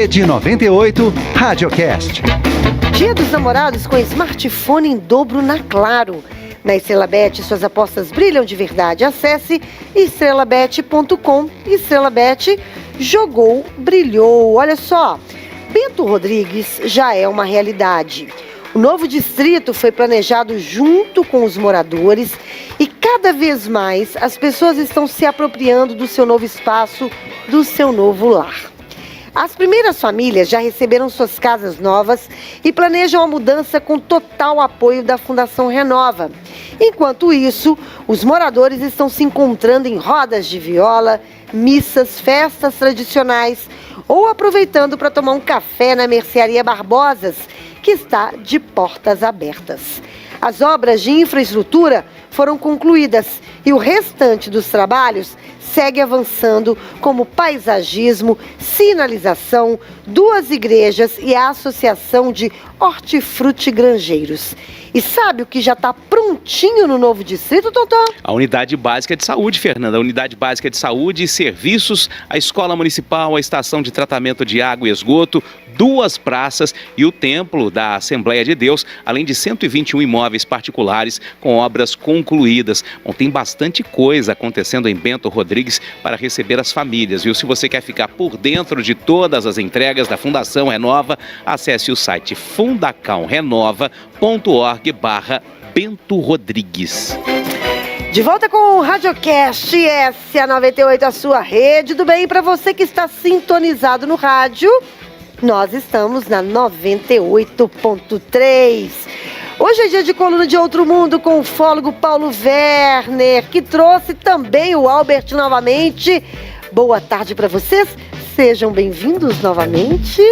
Rede 98 Radiocast. Dia dos Namorados com smartphone em dobro na Claro. Na Estrela Bet, suas apostas brilham de verdade. Acesse estrelabet.com. Estrela Bet, jogou, brilhou. Olha só, Bento Rodrigues já é uma realidade. O novo distrito foi planejado junto com os moradores e cada vez mais as pessoas estão se apropriando do seu novo espaço, do seu novo lar. As primeiras famílias já receberam suas casas novas e planejam a mudança com total apoio da Fundação Renova. Enquanto isso, os moradores estão se encontrando em rodas de viola, missas, festas tradicionais ou aproveitando para tomar um café na Mercearia Barbosas, que está de portas abertas. As obras de infraestrutura foram concluídas e o restante dos trabalhos segue avançando, como paisagismo, sinalização, 2 igrejas e a Associação de Hortifruti Grangeiros. E sabe o que já está prontinho no novo distrito, Totó? A Unidade Básica de Saúde, Fernanda. A Unidade Básica de Saúde e Serviços, a Escola Municipal, a Estação de Tratamento de Água e Esgoto, 2 praças e o Templo da Assembleia de Deus, além de 121 imóveis particulares com obras concluídas. Bom, tem bastante coisa acontecendo em Bento Rodrigues para receber as famílias, viu? Se você quer ficar por dentro de todas as entregas da Fundação Renova, acesse o site fundacãorenova.org/Bento Rodrigues. De volta com o Radiocast, essa é a 98, a sua rede do bem. Para você que está sintonizado no rádio, nós estamos na 98.3. Hoje é dia de coluna de Outro Mundo com o ufólogo Paulo Werner, que trouxe também o Albert novamente. Boa tarde para vocês, sejam bem-vindos novamente.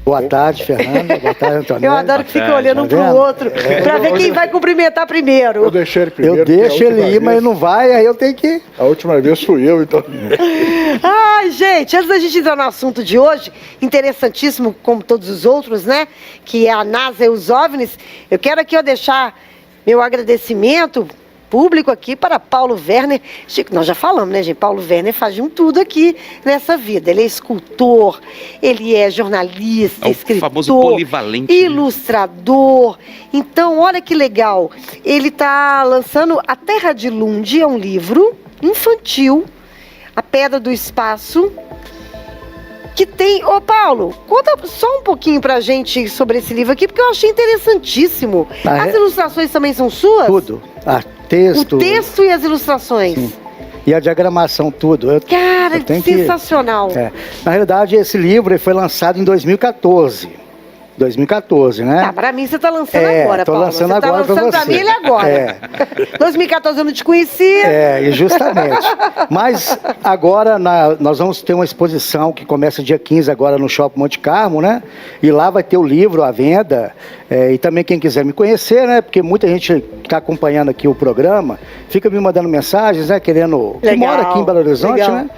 Boa tarde, Fernanda. Boa tarde, Antônio. Eu adoro que fica olhando um pro outro, para ver quem vai cumprimentar primeiro. Eu deixei ele primeiro. Eu deixo ele ir, mas ele não vai, aí eu tenho que... A última vez fui eu, então... Ai, gente, antes da gente entrar no assunto de hoje, interessantíssimo como todos os outros, né? Que é a NASA e os OVNIs. Eu quero aqui deixar meu agradecimento público aqui para Paulo Werner. Chico, nós já falamos, né, gente? Paulo Werner faz de um tudo aqui nessa vida. Ele é escultor, ele é jornalista, escritor, famoso polivalente, ilustrador. Então, olha que legal. Ele está lançando A Terra de Lund, é um livro infantil, A Pedra do Espaço, que tem... Ô, Paulo, conta só um pouquinho pra gente sobre esse livro aqui, porque eu achei interessantíssimo. As ilustrações também são suas? Tudo. Texto. O texto e as ilustrações. Sim. E a diagramação, tudo. Cara, sensacional. Na realidade, esse livro foi lançado em 2014. 2014, né? Tá, pra mim você tá lançando agora, tô Paulo. lançando você agora tá lançando pra mim ele agora. 2014 eu não te conhecia. E justamente. Mas agora nós vamos ter uma exposição que começa dia 15 agora no Shopping Monte Carmo, né? E lá vai ter o livro à venda. E também quem quiser me conhecer, né? Porque muita gente que está acompanhando aqui o programa fica me mandando mensagens, né? Querendo... Que mora aqui em Belo Horizonte, né?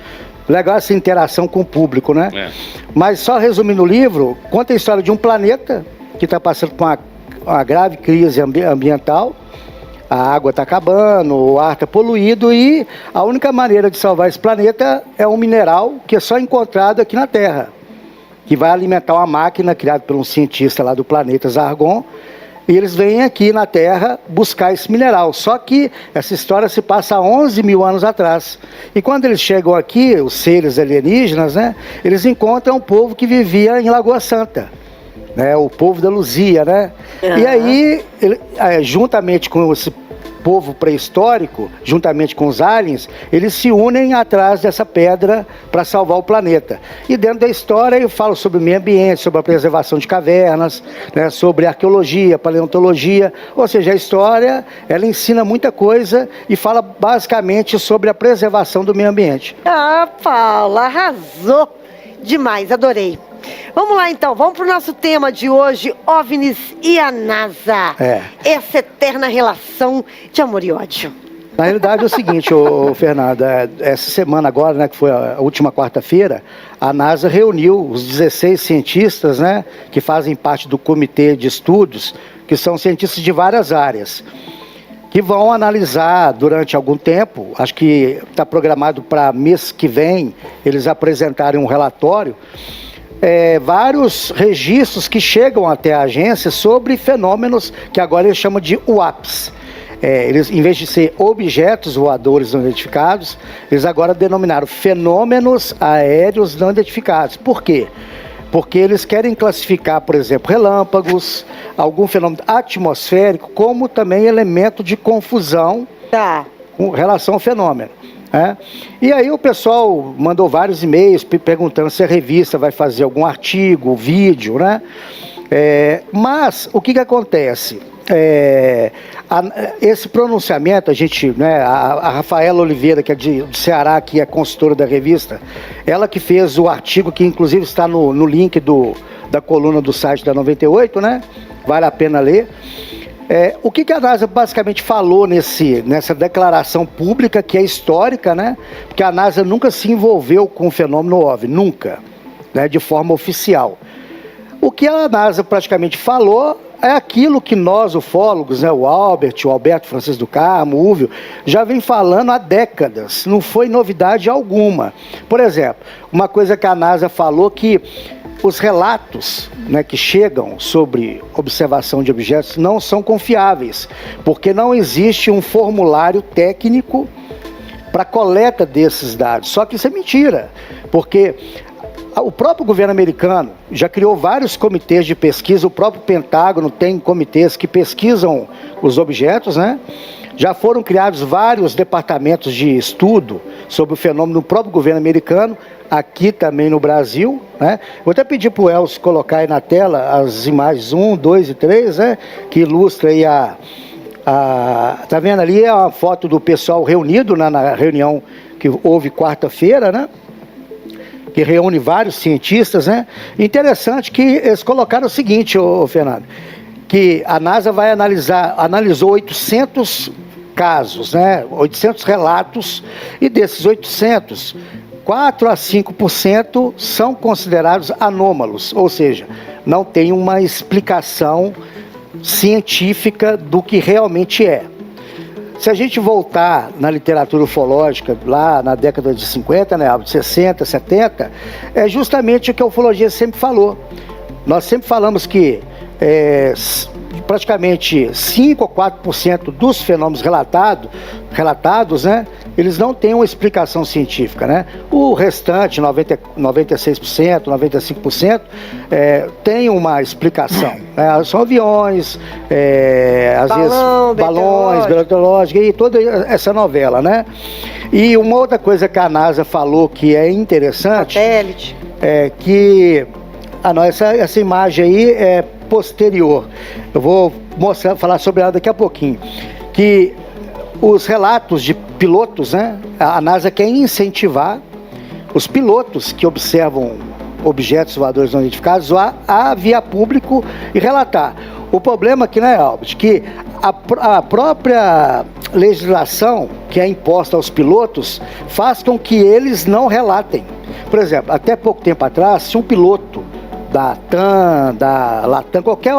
Legal essa interação com o público, né? Mas só resumindo o livro, conta a história de um planeta que está passando por uma grave crise ambiental. A água está acabando, o ar está poluído e a única maneira de salvar esse planeta é um mineral que é só encontrado aqui na Terra, que vai alimentar uma máquina criada por um cientista lá do planeta Zargon. E eles vêm aqui na Terra buscar esse mineral. Só que essa história se passa há 11 mil anos atrás. E quando eles chegam aqui, os seres alienígenas, né? Eles encontram um povo que vivia em Lagoa Santa, né? O povo da Luzia, né? E aí, juntamente com esse povo pré-histórico, juntamente com os aliens, eles se unem atrás dessa pedra para salvar o planeta. E dentro da história eu falo sobre o meio ambiente, sobre a preservação de cavernas, né, sobre arqueologia, paleontologia, ou seja, a história, ela ensina muita coisa e fala basicamente sobre a preservação do meio ambiente. Ah, Paula, arrasou demais, adorei. Vamos lá então, vamos para o nosso tema de hoje, OVNIs e a NASA. Essa eterna relação de amor e ódio. Na realidade é o seguinte, Fernanda, essa semana agora, né, que foi a última quarta-feira, a NASA reuniu os 16 cientistas, né, que fazem parte do comitê de estudos, que são cientistas de várias áreas, que vão analisar durante algum tempo, acho que está programado para mês que vem, eles apresentarem um relatório, vários registros que chegam até a agência sobre fenômenos que agora eles chamam de UAPs. Eles, em vez de ser objetos voadores não identificados, eles agora denominaram fenômenos aéreos não identificados. Por quê? Porque eles querem classificar, por exemplo, relâmpagos, algum fenômeno atmosférico, como também elemento de confusão com relação ao fenômeno. E aí o pessoal mandou vários e-mails perguntando se a revista vai fazer algum artigo, vídeo, né? Mas o que acontece? Esse pronunciamento, a gente, né, a Rafaela Oliveira, que é do Ceará, que é consultora da revista, ela que fez o artigo, que inclusive está no link da coluna do site da 98, né? Vale a pena ler. O que a NASA basicamente falou nessa declaração pública, que é histórica, né? Porque a NASA nunca se envolveu com o fenômeno OVNI, nunca, né, de forma oficial. O que a NASA praticamente falou é aquilo que nós, ufólogos, né, o Alberto Francisco do Carmo, o Úvio, já vem falando há décadas, não foi novidade alguma. Por exemplo, uma coisa que a NASA falou, que os relatos, né, que chegam sobre observação de objetos não são confiáveis, porque não existe um formulário técnico para coleta desses dados. Só que isso é mentira, porque o próprio governo americano já criou vários comitês de pesquisa, o próprio Pentágono tem comitês que pesquisam os objetos, né? Já foram criados vários departamentos de estudo sobre o fenômeno no próprio governo americano, aqui também no Brasil, né? Vou até pedir para o Elcio colocar aí na tela as imagens 1, 2 e 3, né? Que ilustra aí tá vendo ali é a foto do pessoal reunido na reunião que houve quarta-feira, né? Que reúne vários cientistas, né? Interessante que eles colocaram o seguinte, Fernando, que a NASA analisou 800 casos, né? 800 relatos, e desses 800, 4 a 5% são considerados anômalos, ou seja, não tem uma explicação científica do que realmente é. Se a gente voltar na literatura ufológica, lá na década de 50, né, de 60, 70, é justamente o que a ufologia sempre falou. Nós sempre falamos que praticamente 5 ou 4% dos fenômenos relatados, né, eles não têm uma explicação científica, né? O restante, 96%, 95%, tem uma explicação, né? São aviões, às vezes balões, meteorológicos, e toda essa novela, né? E uma outra coisa que a NASA falou que é interessante, satélite, é que essa imagem aí é posterior. Eu vou falar sobre ela daqui a pouquinho. Que os relatos de pilotos, né? A NASA quer incentivar os pilotos que observam objetos voadores não identificados a via público e relatar. O problema aqui, né, Albert, que a própria legislação que é imposta aos pilotos faz com que eles não relatem. Por exemplo, até pouco tempo atrás, se um piloto da TAM, da Latam, qualquer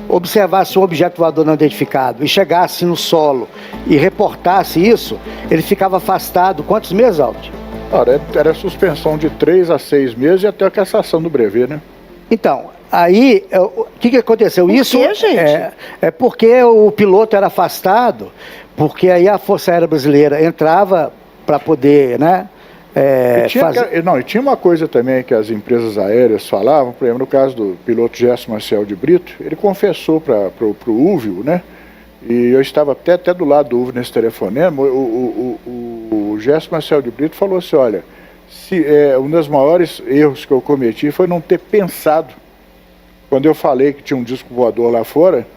observasse um objeto voador não identificado e chegasse no solo e reportasse isso, ele ficava afastado. Quantos meses, Albert? Era suspensão de 3 a 6 meses e até a cassação do brevet, né? Então, aí, o que aconteceu? Por quê, gente? É porque o piloto era afastado, porque aí a Força Aérea Brasileira entrava para poder, né? E tinha uma coisa também que as empresas aéreas falavam, por exemplo, no caso do piloto Gerson Marcel de Brito, ele confessou para o Úvio, né? E eu estava até do lado do Úvio nesse telefonema, o Gerson Marcel de Brito falou assim, olha, um dos maiores erros que eu cometi foi não ter pensado, quando eu falei que tinha um disco voador lá fora,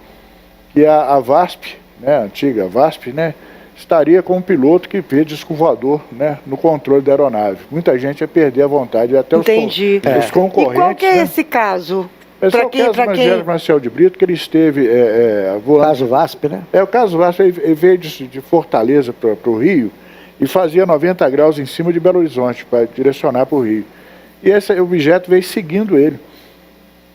que a VASP, né, a antiga VASP, né, estaria com um piloto que vê disco voador, né, no controle da aeronave. Muita gente ia perder a vontade, até os concorrentes. E qual que é né? esse caso? Esse é o caso Marcel de Brito, que ele esteve voando. O caso VASP, né? O caso VASP, ele veio de Fortaleza para o Rio e fazia 90 graus em cima de Belo Horizonte, para direcionar para o Rio. E esse objeto veio seguindo ele.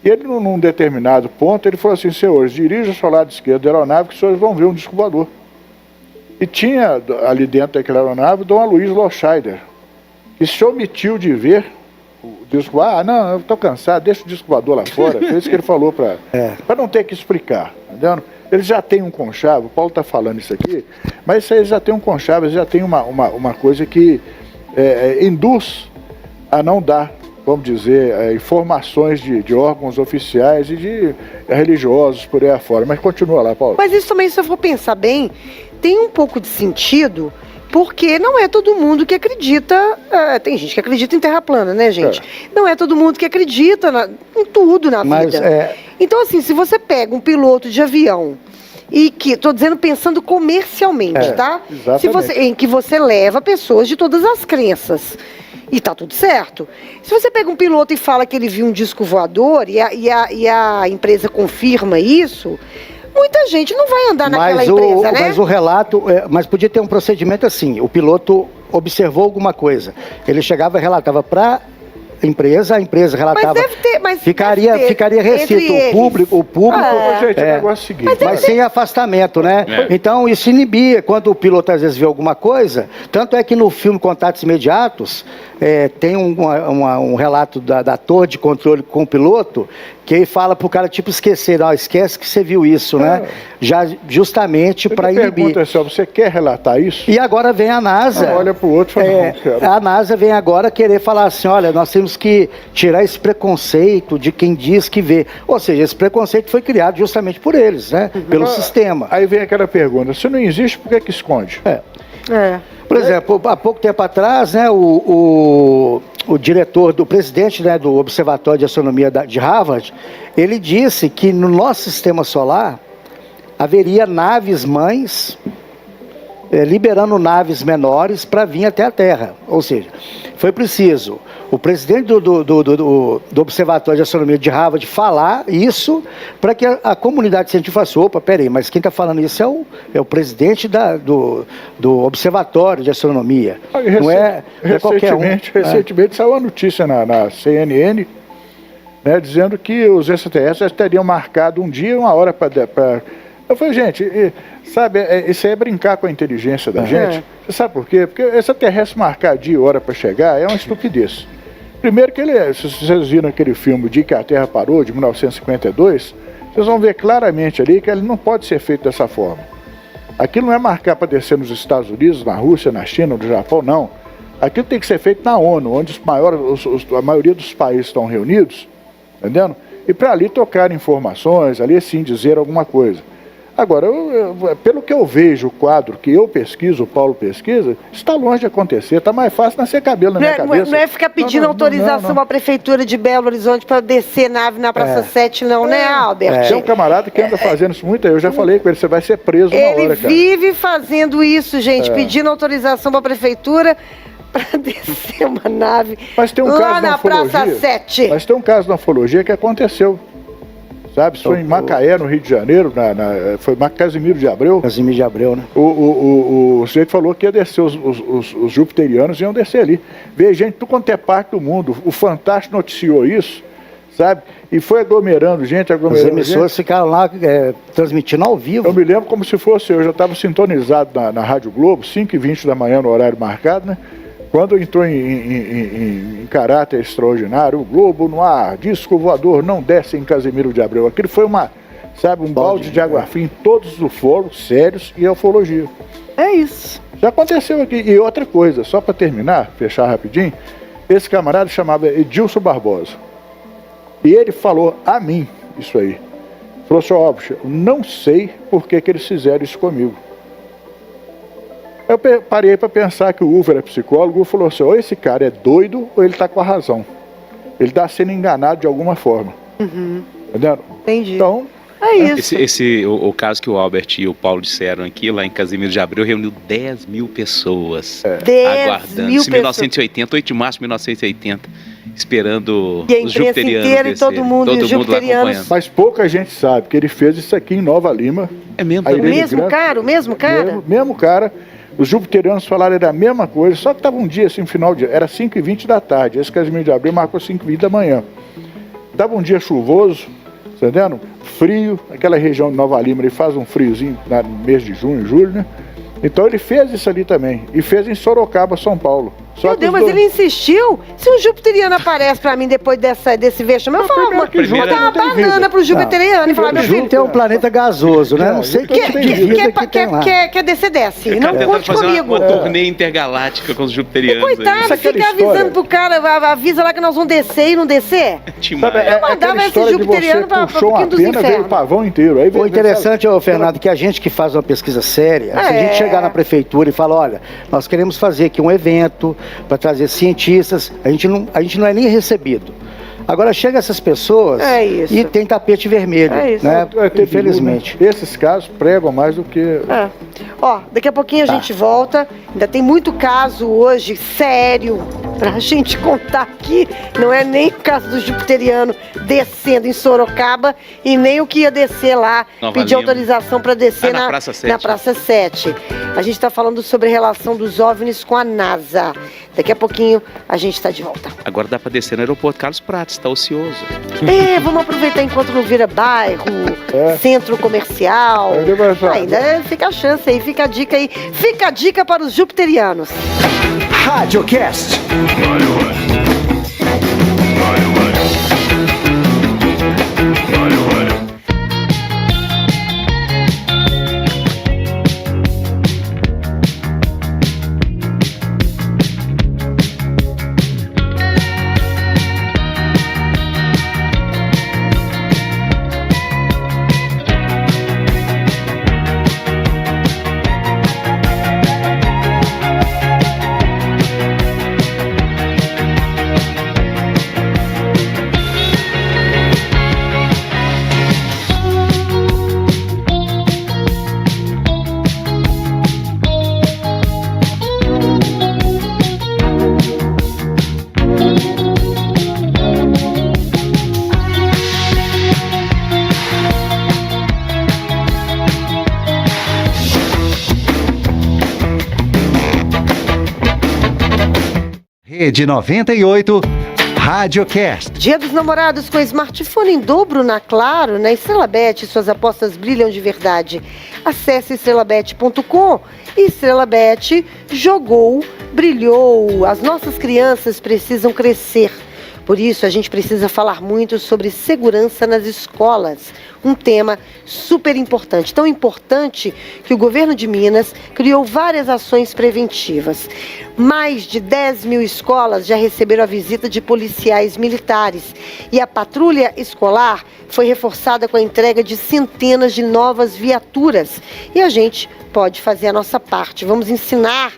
E ele, num determinado ponto, ele falou assim, senhores, dirija o seu lado esquerdo da aeronave que os senhores vão ver um disco voador. E tinha ali dentro daquela aeronave Dom Aloysio Loscheider, que se omitiu de ver o disco, não, eu tô cansado, deixa o disco voador lá fora. Foi isso que ele falou para não ter que explicar, entendeu? Eles já têm um conchavo, o Paulo está falando isso aqui, mas isso aí já tem um conchavo, eles já tem uma coisa que induz a não dar, vamos dizer, informações de órgãos oficiais e de religiosos por aí afora. Mas continua lá, Paulo. Mas isso também, se eu for pensar bem, tem um pouco de sentido, porque não é todo mundo que acredita, tem gente que acredita em terra plana, né, gente? Não é todo mundo que acredita em tudo na vida. Então, assim, se você pega um piloto de avião, e que, tô dizendo pensando comercialmente, tá? Exatamente. Em que você leva pessoas de todas as crenças, e tá tudo certo. Se você pega um piloto e fala que ele viu um disco voador, e a empresa confirma isso, muita gente não vai andar naquela empresa, né? Mas o relato, mas podia ter um procedimento assim, o piloto observou alguma coisa, ele chegava e relatava para a empresa relatava, ficaria restrito o público gente, é negócio seguinte, mas sem afastamento, né? Então isso inibia, quando o piloto às vezes vê alguma coisa, tanto é que no filme Contatos Imediatos, tem um relato da torre de controle com o piloto, que ele fala pro cara, tipo, esquecer, esquece que você viu isso, né? Já justamente para inibir. Pergunta assim, você quer relatar isso? E agora vem a NASA. Olha pro outro e fala, não quero. A NASA vem agora querer falar assim, olha, nós temos que tirar esse preconceito de quem diz que vê. Ou seja, esse preconceito foi criado justamente por eles, né? Pelo sistema. Aí vem aquela pergunta, se não existe, por que esconde? Por exemplo, há pouco tempo atrás, né, o diretor, o presidente, né, do Observatório de Astronomia de Harvard, ele disse que no nosso sistema solar haveria naves mães liberando naves menores para vir até a Terra. Ou seja, foi preciso o presidente do Observatório de Astronomia de Harvard falar isso para que a comunidade científica falasse, opa, peraí, mas quem está falando isso é o presidente do Observatório de Astronomia. Não é qualquer um. Recentemente saiu uma notícia na CNN, né, dizendo que os extraterrestres teriam marcado um dia e uma hora para... Eu falei, gente, sabe, isso aí é brincar com a inteligência da gente. Você sabe por quê? Porque extraterrestre marcar dia e hora para chegar é uma estupidez. Primeiro que se vocês viram aquele filme O Dia que a Terra Parou, de 1952, vocês vão ver claramente ali que ele não pode ser feito dessa forma. Aquilo não é marcar para descer nos Estados Unidos, na Rússia, na China, no Japão, não. Aquilo tem que ser feito na ONU, onde a maioria dos países estão reunidos, entendendo? E para ali tocar informações, ali sim dizer alguma coisa. Agora, pelo que eu vejo, o quadro que eu pesquiso, o Paulo pesquisa, está longe de acontecer, está mais fácil nascer cabelo na minha cabeça. Não é ficar pedindo autorização à Prefeitura de Belo Horizonte para descer nave na Praça 7, não, né, Albert? Tem um camarada que anda fazendo isso muito aí, eu já falei com ele, você vai ser preso uma hora, cara. Ele vive fazendo isso, gente, pedindo autorização para a Prefeitura para descer uma nave lá na Praça 7. Mas tem um caso na ufologia que aconteceu. Sabe, isso foi em Macaé, no Rio de Janeiro, foi Casimiro de Abreu. Casimiro de Abreu, né? O sujeito falou que ia descer, os jupiterianos iam descer ali. Veio gente, tudo quanto é parte do mundo. O Fantástico noticiou isso, sabe? E foi aglomerando gente. As emissoras ficaram lá transmitindo ao vivo. Eu me lembro como se fosse eu já estava sintonizado na Rádio Globo, 5h20 da manhã no horário marcado, né? Quando entrou em caráter extraordinário, o Globo no ar, disco voador não desce em Casimiro de Abreu. Aquilo foi um balde de água fria em todos os ufólogos sérios e a ufologia. É isso. Já aconteceu aqui. E outra coisa, só para terminar, fechar rapidinho, esse camarada chamava Edilson Barbosa. E ele falou a mim isso aí. Falou, senhor Albert, eu não sei por que eles fizeram isso comigo. Eu parei para pensar que o Uvo era psicólogo e falou assim, ou esse cara é doido ou ele está com a razão. Ele está sendo enganado de alguma forma. Entendeu? Entendi. Então, é isso. O caso que o Albert e o Paulo disseram aqui, lá em Casimiro de Abreu, reuniu 10 mil pessoas aguardando. Isso em 1980, 8 de março de 1980, esperando os jupiterianos inteira e todo mundo acompanhando. Mas pouca gente sabe que ele fez isso aqui em Nova Lima. É mesmo? O mesmo cara? Mesmo cara. Os jupiterianos falaram da mesma coisa, só que estava um dia assim, final de... Era 5h20 da tarde, esse Casimiro de Abreu marcou 5h20 da manhã. Estava um dia chuvoso, tá entendendo? Frio, aquela região de Nova Lima, ele faz um friozinho no mês de junho, julho, né? Então ele fez isso ali também, e fez em Sorocaba, São Paulo. Meu Deus, mas ele insistiu. Se um jupiteriano aparece pra mim depois desse vexame, eu falo, vou dar uma banana pro jupiteriano e falar, meu filho... Júpiter é um planeta gasoso, né? Não sei o que quer descer, desce. E não conte comigo. Uma turnê intergaláctica com os jupiterianos. Coitado, fica avisando pro cara, avisa lá que nós vamos descer e não descer. Eu mandava esse jupiteriano pra pouquinho dos infernos. O pavão inteiro. O interessante, Fernando, que a gente que faz uma pesquisa séria, se a gente chegar na prefeitura e falar, olha, nós queremos fazer aqui um evento para trazer cientistas, a gente não é nem recebido. Agora chega essas pessoas e tem tapete vermelho, né? Infelizmente. Esses casos pregam mais do que... Ó, daqui a pouquinho a gente volta. Ainda tem muito caso hoje sério pra gente contar aqui. Não é nem o caso do jupiteriano descendo em Sorocaba e nem o que ia descer lá, pedir autorização para descer na Praça 7. A gente está falando sobre a relação dos OVNIs com a NASA. Daqui a pouquinho a gente está de volta. Agora dá para descer no aeroporto Carlos Prates, tá ocioso. Vamos aproveitar enquanto não vira bairro, centro comercial. Ainda fica a chance aí, fica a dica aí. Fica a dica para os jupiterianos. RádioCast. Rede 98, RádioCast. Dia dos Namorados com smartphone em dobro na Claro, na Estrela Bet, suas apostas brilham de verdade. Acesse estrelabet.com. Estrela Bet jogou, brilhou. As nossas crianças precisam crescer. Por isso, a gente precisa falar muito sobre segurança nas escolas. Um tema super importante. Tão importante que o governo de Minas criou várias ações preventivas. Mais de 10 mil escolas já receberam a visita de policiais militares. E a patrulha escolar foi reforçada com a entrega de centenas de novas viaturas. E a gente pode fazer a nossa parte. Vamos ensinar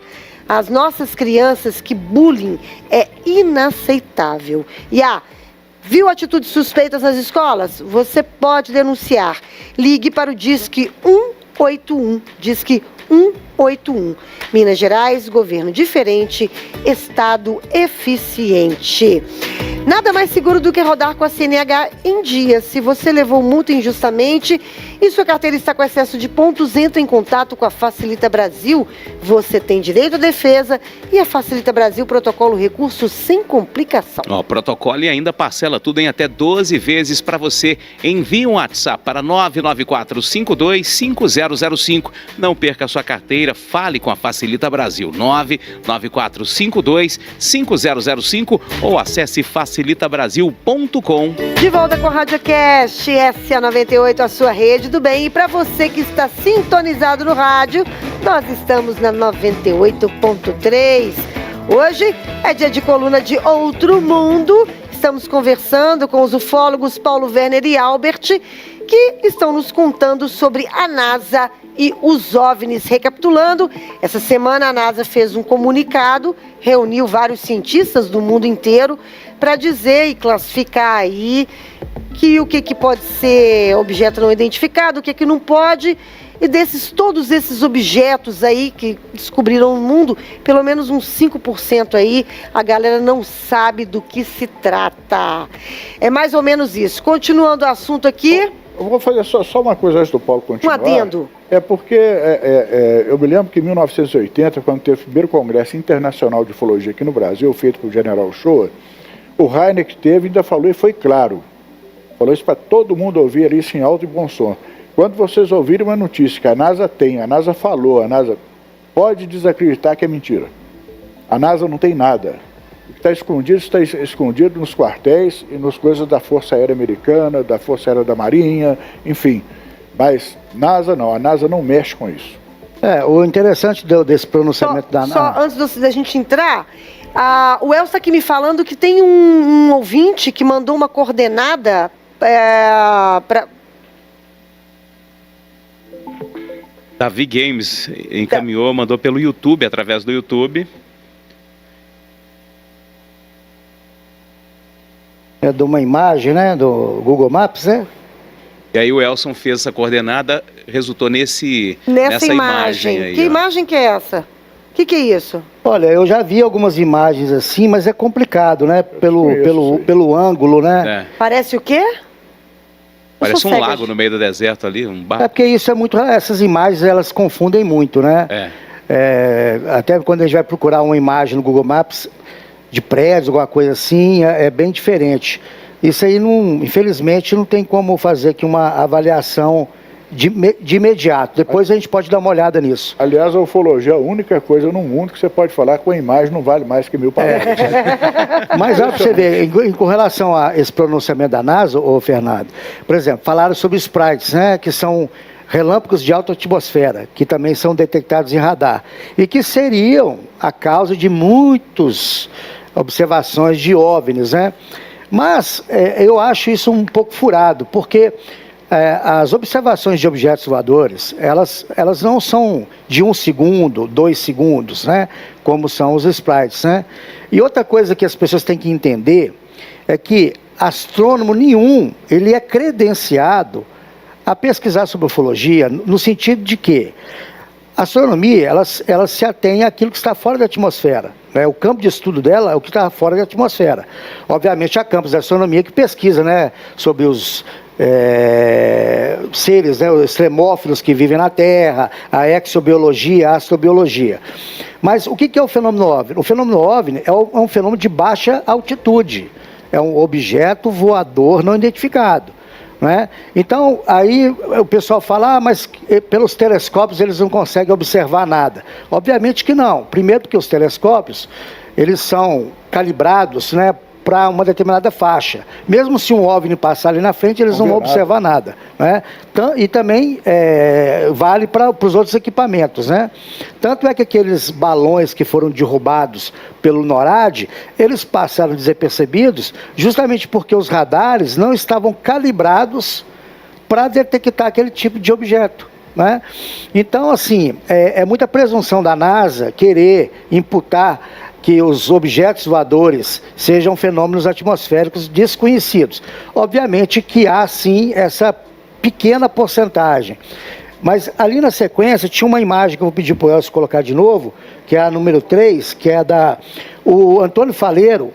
as nossas crianças que bullying é inaceitável. Viu atitudes suspeitas nas escolas? Você pode denunciar. Ligue para o Disque 181. Disque 181. Minas Gerais, governo diferente, estado eficiente. Nada mais seguro do que rodar com a CNH em dia. Se você levou multa injustamente e sua carteira está com excesso de pontos, entre em contato com a Facilita Brasil. Você tem direito à defesa e a Facilita Brasil protocolo recurso sem complicação. Protocolo e ainda parcela tudo em até 12 vezes para você. Envie um WhatsApp para 994525005. Não perca a sua carteira, fale com a Facilita Brasil. 994525005 ou acesse facilitabrasil.com. De volta com o RádioCast, essa é a 98, a sua rede do bem. E para você que está sintonizado no rádio, nós estamos na 98.3. Hoje é dia de coluna de Outro Mundo. Estamos conversando com os ufólogos Paulo Werner e Albert, que estão nos contando sobre a NASA e os OVNIs. Recapitulando, essa semana a NASA fez um comunicado, reuniu vários cientistas do mundo inteiro para dizer e classificar aí o que pode ser objeto não identificado, o que não pode. E todos esses objetos aí que descobriram no mundo, pelo menos uns 5% aí, a galera não sabe do que se trata. É mais ou menos isso. Continuando o assunto aqui... Eu vou fazer só uma coisa antes do Paulo continuar. Um adendo. É porque eu me lembro que em 1980, quando teve o primeiro Congresso Internacional de Ufologia aqui no Brasil, feito pelo General Shoa, o Heineck teve e ainda falou e foi claro. Falou isso para todo mundo ouvir ali em alto e bom som. Quando vocês ouvirem uma notícia que a NASA tem, a NASA falou, a NASA pode desacreditar que é mentira. A NASA não tem nada. O que está escondido nos quartéis e nas coisas da Força Aérea Americana, da Força Aérea da Marinha, enfim. Mas NASA não, a NASA não mexe com isso. O interessante desse pronunciamento da NASA... Só antes da gente entrar, o Elcio está aqui me falando que tem um ouvinte que mandou uma coordenada para... Davi Games encaminhou, mandou pelo YouTube, através do YouTube. É de uma imagem, né? Do Google Maps, né? E aí o Elson fez essa coordenada, resultou nessa imagem aí. Que imagem que é essa? O que é isso? Olha, eu já vi algumas imagens assim, mas é complicado, né? Pelo ângulo, né? Parece o quê? Parece um lago no meio do deserto ali, um barco. É porque isso é muito... Essas imagens, elas confundem muito, né? Até quando a gente vai procurar uma imagem no Google Maps de prédios, alguma coisa assim, é bem diferente. Isso aí, infelizmente, não tem como fazer aqui uma avaliação de imediato. Depois a gente pode dar uma olhada nisso. Aliás, a ufologia é a única coisa no mundo que você pode falar com a imagem não vale mais que 1000 palavras. Mas olha para você ver, com relação a esse pronunciamento da NASA, Fernando, por exemplo, falaram sobre sprites, né, que são relâmpagos de alta atmosfera, que também são detectados em radar, e que seriam a causa de muitas observações de OVNIs, né? Mas eu acho isso um pouco furado, porque as observações de objetos voadores, elas não são de 1 segundo, 2 segundos, né? Como são os sprites, né? E outra coisa que as pessoas têm que entender é que astrônomo nenhum, ele é credenciado a pesquisar sobre ufologia, no sentido de que a astronomia, ela se atém àquilo que está fora da atmosfera. Né? O campo de estudo dela é o que está fora da atmosfera. Obviamente, há campos da astronomia que pesquisa, né, sobre os seres, né, os extremófilos que vivem na Terra, a exobiologia, a astrobiologia. Mas o que é o fenômeno OVNI? O fenômeno OVNI é um fenômeno de baixa altitude. É um objeto voador não identificado. Né? Então, aí o pessoal fala, mas pelos telescópios eles não conseguem observar nada. Obviamente que não. Primeiro porque os telescópios, eles são calibrados, né, para uma determinada faixa. Mesmo se um OVNI passar ali na frente, eles não vão observar nada. Né? E também vale para os outros equipamentos. Né? Tanto é que aqueles balões que foram derrubados pelo NORAD, eles passaram desapercebidos justamente porque os radares não estavam calibrados para detectar aquele tipo de objeto. Né? Então, assim, é muita presunção da NASA querer imputar que os objetos voadores sejam fenômenos atmosféricos desconhecidos. Obviamente que há, sim, essa pequena porcentagem. Mas ali na sequência tinha uma imagem que eu vou pedir para o Elcio colocar de novo, que é a número 3, que é o Antônio Faleiro,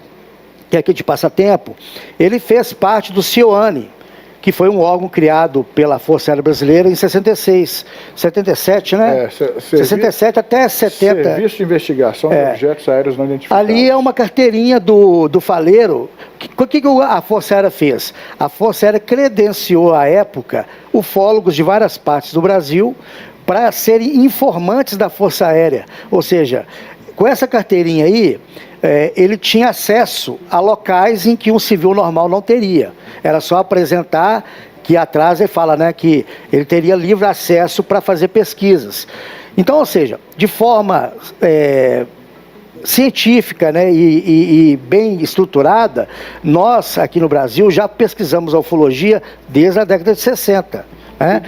que é aqui de Passatempo, ele fez parte do CIOANI, que foi um órgão criado pela Força Aérea Brasileira em 77, né? 67 até 70. Serviço de Investigação de Objetos Aéreos Não Identificados. Ali é uma carteirinha do Faleiro. O que a Força Aérea fez? A Força Aérea credenciou, à época, ufólogos de várias partes do Brasil para serem informantes da Força Aérea. Ou seja, com essa carteirinha aí, ele tinha acesso a locais em que um civil normal não teria. Era só apresentar, que atrás ele fala, né, que ele teria livre acesso para fazer pesquisas. Então, ou seja, de forma científica, né, e bem estruturada, nós aqui no Brasil já pesquisamos a ufologia desde a década de 60. Né?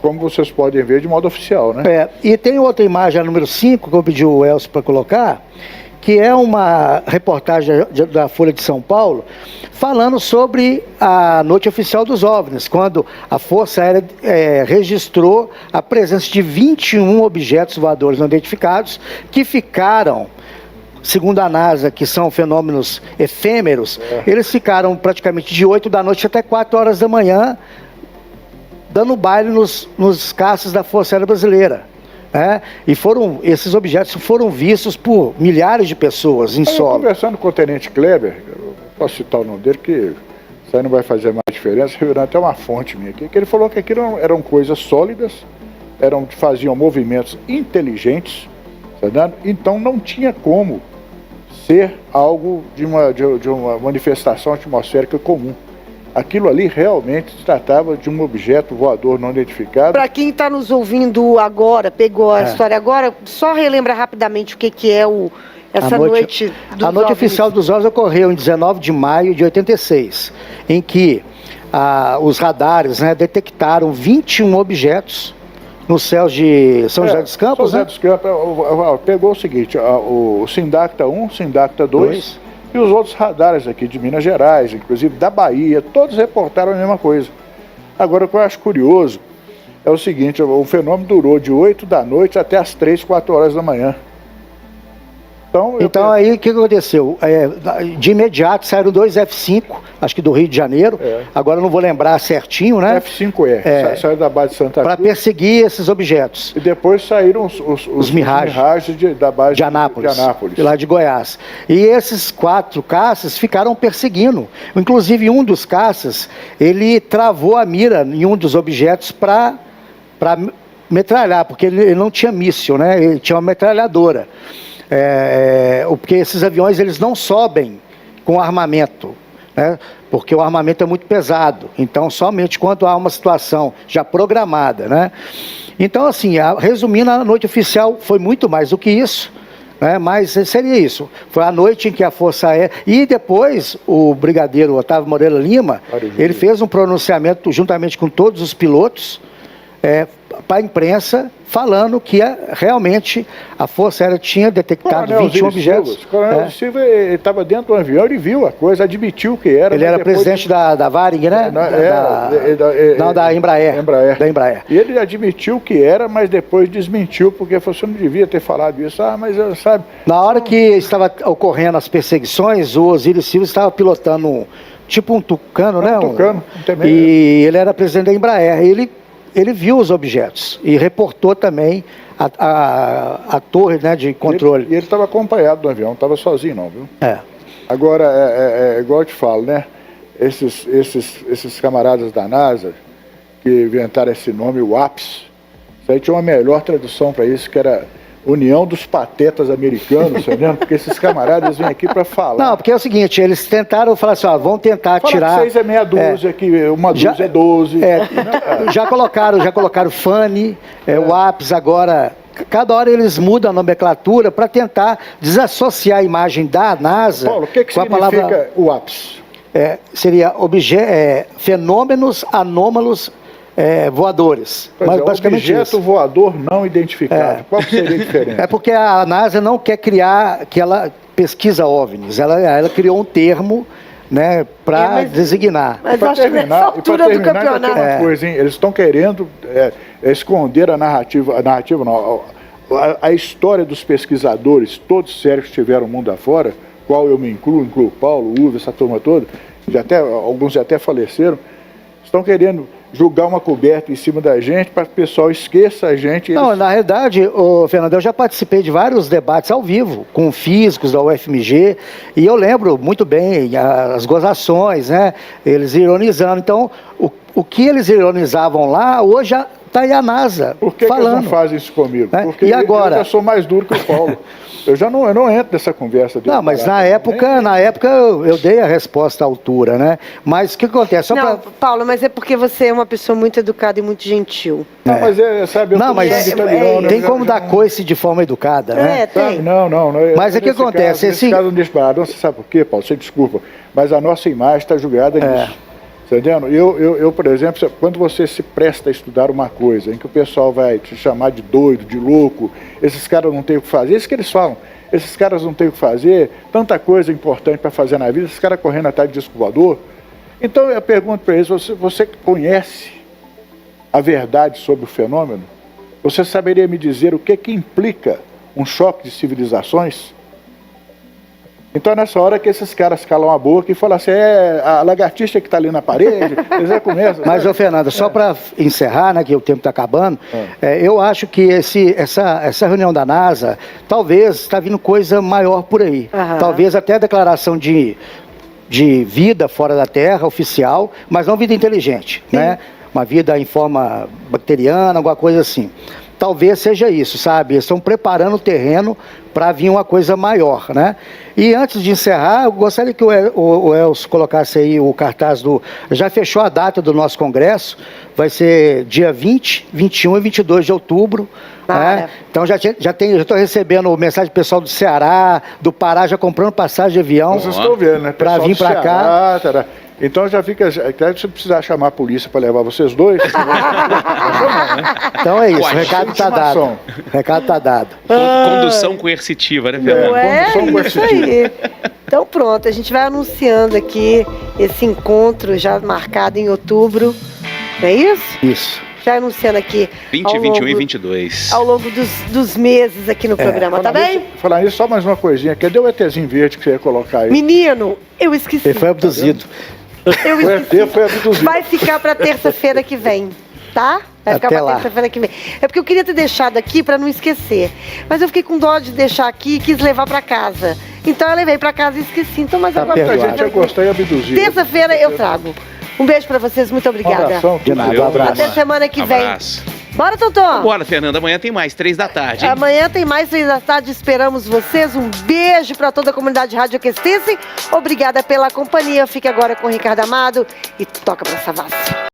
Como vocês podem ver, de modo oficial, né? E tem outra imagem, a número 5, que eu pedi o Elcio para colocar, que é uma reportagem da Folha de São Paulo, falando sobre a noite oficial dos OVNIs, quando a Força Aérea registrou a presença de 21 objetos voadores não identificados, que ficaram, segundo a NASA, que são fenômenos efêmeros, eles ficaram praticamente de 8 da noite até 4 horas da manhã, dando baile nos caças da Força Aérea Brasileira. E esses objetos foram vistos por milhares de pessoas em solo. Conversando com o Tenente Kleber, eu posso citar o nome dele, que isso aí não vai fazer mais diferença, virou até uma fonte minha aqui, que ele falou que aquilo eram coisas sólidas, faziam movimentos inteligentes, Tá entendendo? Então não tinha como ser algo de uma manifestação atmosférica comum. Aquilo ali realmente se tratava de um objeto voador não identificado. Para quem está nos ouvindo agora, pegou a história agora, só relembra rapidamente o que é essa noite dos A noite oficial dos OVNIs ocorreu em 19 de maio de 86, em que os radares, né, detectaram 21 objetos nos céus de São José dos Campos. São José dos Campos pegou o seguinte, o Sindacta 1, Sindacta 2 e os outros radares aqui de Minas Gerais, inclusive da Bahia, todos reportaram a mesma coisa. Agora, o que eu acho curioso é o seguinte, o fenômeno durou de 8 da noite até as 3, 4 horas da manhã. Então aí o que aconteceu? De imediato saíram 2 F-5, acho que do Rio de Janeiro, agora eu não vou lembrar certinho, né? F-5E, saiu da base de Santa Cruz. Para perseguir esses objetos. E depois saíram os Mirage da base de Anápolis, lá de Goiás. E esses 4 caças ficaram perseguindo. Inclusive um dos caças, ele travou a mira em um dos objetos para metralhar, porque ele não tinha míssil, né? Ele tinha uma metralhadora. Porque esses aviões eles não sobem com armamento, né? Porque o armamento é muito pesado, então somente quando há uma situação já programada, né? Então assim, resumindo, a noite oficial foi muito mais do que isso, né? Mas seria isso, foi a noite em que a Força Aérea, e depois o brigadeiro Otávio Moreira Lima, ele fez um pronunciamento juntamente com todos os pilotos, para a imprensa, falando que realmente a Força Aérea tinha detectado 21 objetos. O Coronel Silva estava dentro do avião, ele viu a coisa, admitiu que era. Ele era presidente da Varig, né? Da Embraer. Da Embraer. E ele admitiu que era, mas depois desmentiu, porque você não devia ter falado isso. Mas sabe... Na hora que estava ocorrendo as perseguições, o Osíris Silva estava pilotando tipo um Tucano, né? Tucano. E ele era presidente da Embraer. Ele viu os objetos e reportou também a torre, né, de controle. E ele estava acompanhado do avião, não estava sozinho não, viu? Agora, igual eu te falo, né? Esses camaradas da NASA que inventaram esse nome, o APS, isso aí tinha uma melhor tradução para isso, que era União dos Patetas Americanos, entendeu? Porque esses camaradas vêm aqui para falar. Não, porque é o seguinte, eles tentaram falar assim, vão tentar tirar... Fala que 6 é meia dúzia, que uma dúzia é 12. Já colocaram FANI, o APS, agora... Cada hora eles mudam a nomenclatura para tentar desassociar a imagem da NASA. Paulo, o que com a significa palavra, o APS? Seria fenômenos anômalos voadores. Mas basicamente objeto voador não identificado. Qual seria a diferença? É porque a NASA não quer criar aquela pesquisa OVNIs. Ela criou um termo, né, para designar. Mas acho que nessa altura do campeonato... Eles estão querendo esconder a narrativa não, a história dos pesquisadores, todos sérios que estiveram o mundo afora, qual eu me incluo o Paulo, o Uwe, essa turma toda, alguns já até faleceram, estão querendo jogar uma coberta em cima da gente para que o pessoal esqueça a gente. Não, na realidade, Fernando, eu já participei de vários debates ao vivo com físicos da UFMG e eu lembro muito bem as gozações, né? Eles ironizando. Então, o que eles ironizavam lá, hoje já está aí a NASA falando. Por que eles não fazem isso comigo? Porque e agora? Eu já sou mais duro que o Paulo. Eu não entro nessa conversa. Não, mas na época eu dei a resposta à altura, né? Mas o que acontece? Paulo, mas é porque você é uma pessoa muito educada e muito gentil. Não, mas sabe... Tem como dar coice de forma educada, né? Tem. Não. Mas o que acontece? Nesse caso não deixa parado. Você sabe por quê, Paulo? Você desculpa. Mas a nossa imagem está julgada nisso. Entendendo? Eu, por exemplo, quando você se presta a estudar uma coisa, em que o pessoal vai te chamar de doido, de louco, esses caras não têm o que fazer, isso que eles falam, esses caras não têm o que fazer, tanta coisa importante para fazer na vida, esses caras correndo atrás de disco voador. Então eu pergunto para eles, você conhece a verdade sobre o fenômeno? Você saberia me dizer o que implica um choque de civilizações? Então é nessa hora que esses caras calam a boca e falam assim, a lagartixa que está ali na parede, eles já começam. Mas, Fernando, só para encerrar, né, que o tempo está acabando, eu acho que essa reunião da NASA, talvez está vindo coisa maior por aí. Talvez até a declaração de vida fora da Terra, oficial, mas não vida inteligente, né? Uma vida em forma bacteriana, alguma coisa assim. talvez seja isso, sabe? Eles estão preparando o terreno para vir uma coisa maior, né? E antes de encerrar, eu gostaria que o Elcio colocasse aí o cartaz do... Já fechou a data do nosso congresso, vai ser dia 20, 21 e 22 de outubro, né? Então já estou recebendo mensagem do pessoal do Ceará, do Pará, já comprando passagem de avião. Vocês estão vendo, né? Para vir para cá. Então já fica, se precisar chamar a polícia para levar vocês dois, então é isso, o recado está dado. O recado está dado. Condução coercitiva, né, Fernanda? Não é Condução isso coercitiva. aí. Então pronto, a gente vai anunciando aqui esse encontro já marcado em outubro, não é isso? Isso. Já anunciando aqui 20, 21 e 22. ao longo dos meses aqui no programa, tá bem? Falar isso, só mais uma coisinha. Cadê o ETzinho verde que você ia colocar aí? Menino, eu esqueci. Ele foi abduzido. Eu O esqueci. ET foi abduzido. Vai ficar para terça-feira que vem, tá? Vai ficar Até para lá. terça-feira que vem. É porque eu queria ter deixado aqui para não esquecer. Mas eu fiquei com dó de deixar aqui e quis levar para casa. Então eu levei para casa e esqueci. Então, mas Tá agora perdoado. A gente ia gostar e abduzir. terça-feira eu trago. Um beijo para vocês, muito Um obrigada. abração. De nada, Valeu, um abraço. Até semana que vem. Abraço. Bora, Totó? Bora, Fernanda. Amanhã tem mais, 3 da tarde, hein? Amanhã tem mais 3 da tarde, esperamos vocês. Um beijo para toda a comunidade radioquestense. Obrigada pela companhia. Fique agora com o Ricardo Amado e toca pra Savassi.